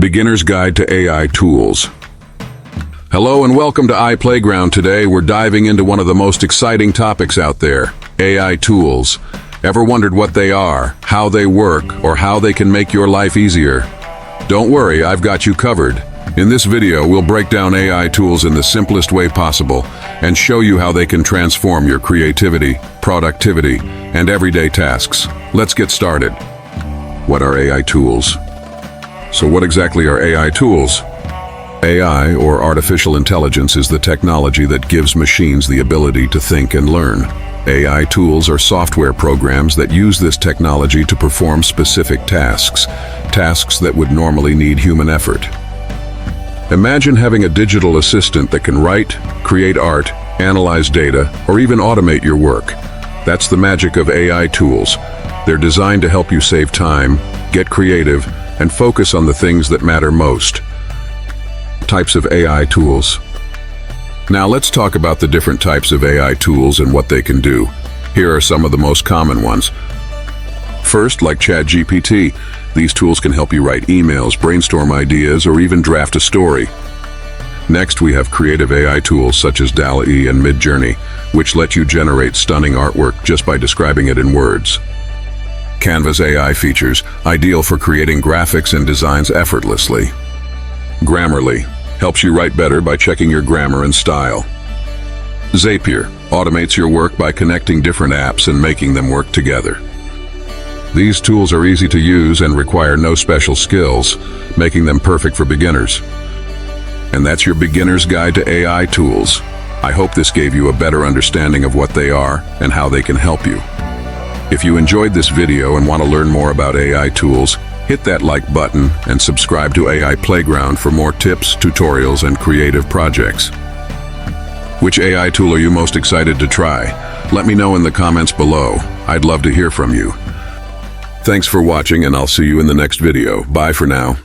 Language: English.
Beginner's Guide to AI Tools. Hello and welcome to iPlayground. Today we're diving into one of the most exciting topics out there, AI tools. Ever wondered what they are, how they work, or how they can make your life easier? Don't worry, I've got you covered. In this video, we'll break down AI tools in the simplest way possible and show you how they can transform your creativity, productivity, and everyday tasks. Let's get started. What are AI tools? So what exactly are AI tools? AI, or artificial intelligence, is the technology that gives machines the ability to think and learn. AI tools are software programs that use this technology to perform specific tasks that would normally need human effort. Imagine having a digital assistant that can write, create art, analyze data, or even automate your work. That's the magic of AI tools. They're designed to help you save time, get creative, and focus on the things that matter most. Types of AI tools. Now let's talk about the different types of AI tools and what they can do. Here are some of the most common ones. First, like ChatGPT, these tools can help you write emails, brainstorm ideas, or even draft a story. Next, we have creative AI tools such as DALL and Midjourney, which let you generate stunning artwork just by describing it in words. Canva's AI features, ideal for creating graphics and designs effortlessly. Grammarly helps you write better by checking your grammar and style. Zapier automates your work by connecting different apps and making them work together. These tools are easy to use and require no special skills, making them perfect for beginners. And that's your beginner's guide to AI tools. I hope this gave you a better understanding of what they are and how they can help you. If you enjoyed this video and want to learn more about AI tools, hit that like button and subscribe to AI Playground for more tips, tutorials, and creative projects. Which AI tool are you most excited to try? Let me know in the comments below. I'd love to hear from you. Thanks for watching, and I'll see you in the next video. Bye for now.